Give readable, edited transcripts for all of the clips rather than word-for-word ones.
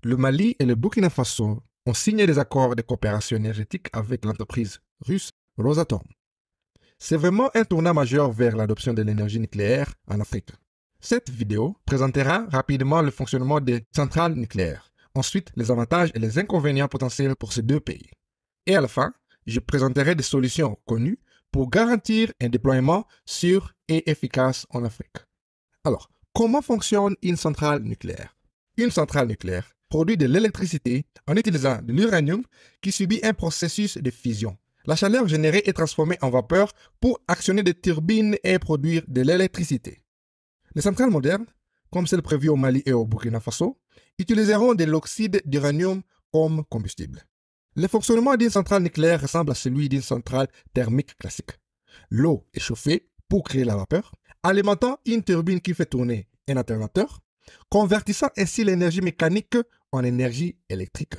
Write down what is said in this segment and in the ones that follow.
Le Mali et le Burkina Faso ont signé des accords de coopération énergétique avec l'entreprise russe Rosatom. C'est vraiment un tournant majeur vers l'adoption de l'énergie nucléaire en Afrique. Cette vidéo présentera rapidement le fonctionnement des centrales nucléaires, ensuite les avantages et les inconvénients potentiels pour ces deux pays. Et à la fin, je présenterai des solutions connues pour garantir un déploiement sûr et efficace en Afrique. Alors, comment fonctionne une centrale nucléaire? Une centrale nucléaire produit de l'électricité en utilisant de l'uranium qui subit un processus de fission. La chaleur générée est transformée en vapeur pour actionner des turbines et produire de l'électricité. Les centrales modernes, comme celles prévues au Mali et au Burkina Faso, utiliseront de l'oxyde d'uranium comme combustible. Le fonctionnement d'une centrale nucléaire ressemble à celui d'une centrale thermique classique. L'eau est chauffée pour créer la vapeur, alimentant une turbine qui fait tourner un alternateur, convertissant ainsi l'énergie mécanique en énergie électrique.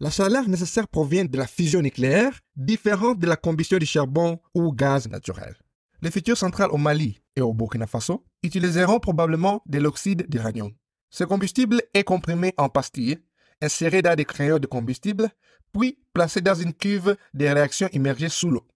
La chaleur nécessaire provient de la fission nucléaire, différente de la combustion du charbon ou gaz naturel. Les futures centrales au Mali et au Burkina Faso utiliseront probablement de l'oxyde d'uranium. Ce combustible est comprimé en pastilles, inséré dans des crayons de combustible, puis placé dans une cuve de réaction immergée sous l'eau.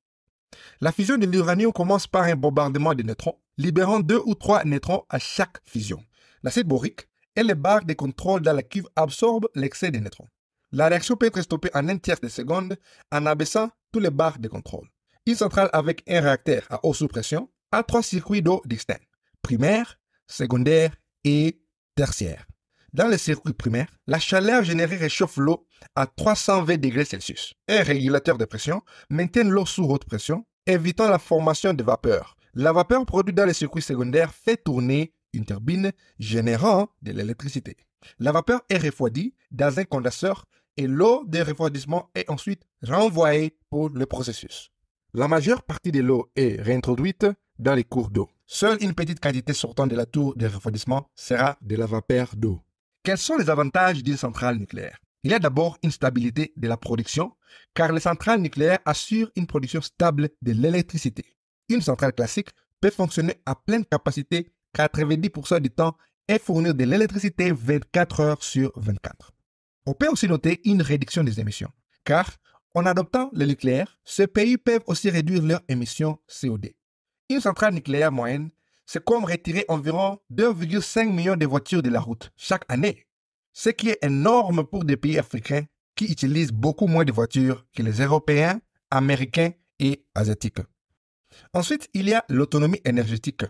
La fusion de l'uranium commence par un bombardement de neutrons, libérant 2 ou 3 neutrons à chaque fusion. L'acide borique et les barres de contrôle dans la cuve absorbent l'excès de neutrons. La réaction peut être stoppée en un tiers de seconde en abaissant tous les barres de contrôle. Une centrale avec un réacteur à eau sous pression a 3 circuits d'eau distincts, primaire, secondaire et tertiaire. Dans le circuit primaire, la chaleur générée réchauffe l'eau à 320 degrés Celsius. Un régulateur de pression maintient l'eau sous haute pression, évitant la formation de vapeur. La vapeur produite dans le circuit secondaire fait tourner une turbine générant de l'électricité. La vapeur est refroidie dans un condenseur et l'eau de refroidissement est ensuite renvoyée pour le processus. La majeure partie de l'eau est réintroduite dans les cours d'eau. Seule une petite quantité sortant de la tour de refroidissement sera de la vapeur d'eau. Quels sont les avantages d'une centrale nucléaire? Il y a d'abord une stabilité de la production, car les centrales nucléaires assurent une production stable de l'électricité. Une centrale classique peut fonctionner à pleine capacité 90% du temps et fournir de l'électricité 24 heures sur 24. On peut aussi noter une réduction des émissions, car en adoptant le nucléaire, ces pays peuvent aussi réduire leurs émissions CO2. Une centrale nucléaire moyenne, c'est comme retirer environ 2,5 millions de voitures de la route chaque année, ce qui est énorme pour des pays africains qui utilisent beaucoup moins de voitures que les Européens, Américains et Asiatiques. Ensuite, il y a l'autonomie énergétique.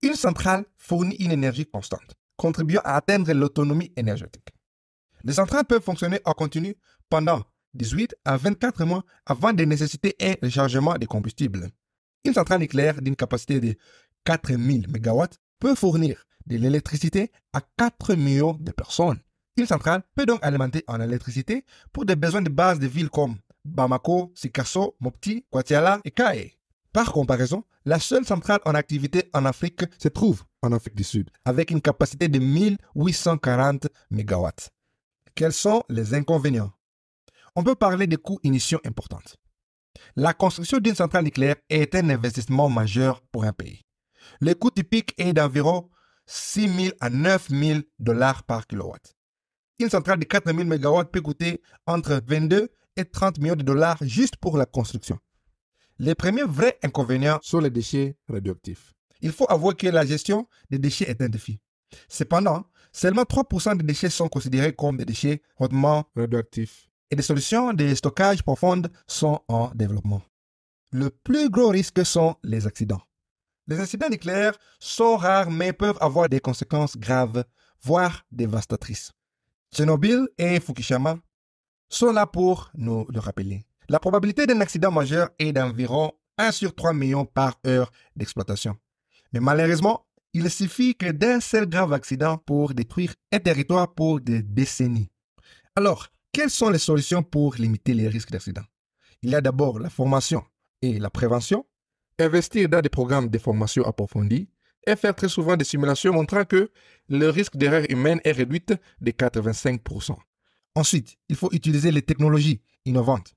Une centrale fournit une énergie constante, contribuant à atteindre l'autonomie énergétique. Les centrales peuvent fonctionner en continu pendant 18 à 24 mois avant de nécessiter un rechargement de combustible. Une centrale nucléaire d'une capacité de 4000 MW peut fournir de l'électricité à 4 millions de personnes. Une centrale peut donc alimenter en électricité pour des besoins de base de villes comme Bamako, Sikasso, Mopti, Kwatiala et Kaé. Par comparaison, la seule centrale en activité en Afrique se trouve en Afrique du Sud, avec une capacité de 1840 MW. Quels sont les inconvénients? On peut parler de coûts initiaux importants. La construction d'une centrale nucléaire est un investissement majeur pour un pays. Le coût typique est d'environ 6 000 à 9 000 $ par kilowatt. Une centrale de 4 000 MW peut coûter entre 22 et 30 millions de dollars juste pour la construction. Les premiers vrais inconvénients sont les déchets radioactifs. Il faut avouer que la gestion des déchets est un défi. Cependant, seulement 3% des déchets sont considérés comme des déchets hautement radioactifs et des solutions de stockage profondes sont en développement. Le plus gros risque sont les accidents. Les incidents nucléaires sont rares mais peuvent avoir des conséquences graves, voire dévastatrices. Tchernobyl et Fukushima sont là pour nous le rappeler. La probabilité d'un accident majeur est d'environ 1 sur 3 millions par heure d'exploitation. Mais malheureusement, il suffit que d'un seul grave accident pour détruire un territoire pour des décennies. Alors, quelles sont les solutions pour limiter les risques d'accident? Il y a d'abord la formation et la prévention, investir dans des programmes de formation approfondis et faire très souvent des simulations montrant que le risque d'erreur humaine est réduit de 85%. Ensuite, il faut utiliser les technologies innovantes.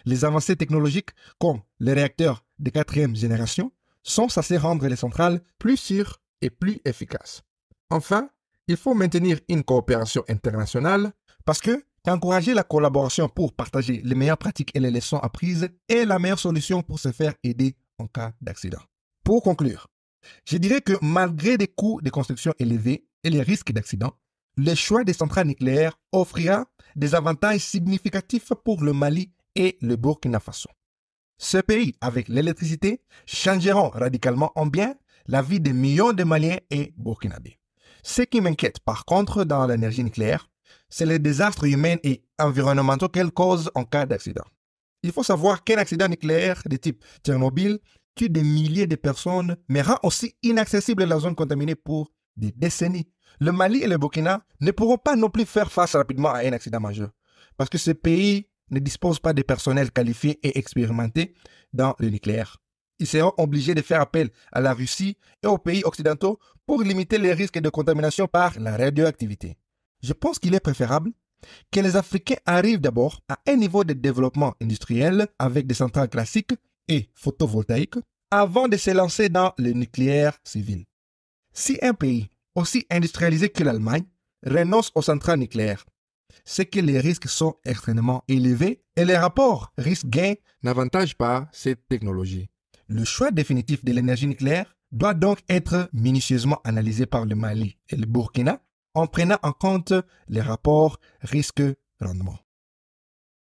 Les avancées technologiques comme les réacteurs de 4e génération sont censés rendre les centrales plus sûres et plus efficaces. Enfin, Il faut maintenir une coopération internationale parce que encourager la collaboration pour partager les meilleures pratiques et les leçons apprises est la meilleure solution pour se faire aider en cas d'accident. Pour conclure, je dirais que malgré des coûts de construction élevés et les risques d'accident, le choix des centrales nucléaires offrira des avantages significatifs pour le Mali et le Burkina Faso. Ce pays, avec l'électricité, changeront radicalement en bien la vie des millions de Maliens et Burkinabés. Ce qui m'inquiète par contre dans l'énergie nucléaire, c'est les désastres humains et environnementaux qu'elle cause en cas d'accident. Il faut savoir qu'un accident nucléaire de type Tchernobyl tue des milliers de personnes, mais rend aussi inaccessible la zone contaminée pour des décennies. Le Mali et le Burkina ne pourront pas non plus faire face rapidement à un accident majeur, parce que ces pays ne disposent pas de personnel qualifié et expérimenté dans le nucléaire. Ils seront obligés de faire appel à la Russie et aux pays occidentaux pour limiter les risques de contamination par la radioactivité. Je pense qu'il est préférable que les Africains arrivent d'abord à un niveau de développement industriel avec des centrales classiques et photovoltaïques avant de se lancer dans le nucléaire civil. Si un pays aussi industrialisé que l'Allemagne renonce aux centrales nucléaires, c'est que les risques sont extrêmement élevés et les rapports risque-gain n'avantagent pas cette technologie. Le choix définitif de l'énergie nucléaire doit donc être minutieusement analysé par le Mali et le Burkina en prenant en compte les rapports risque-rendement.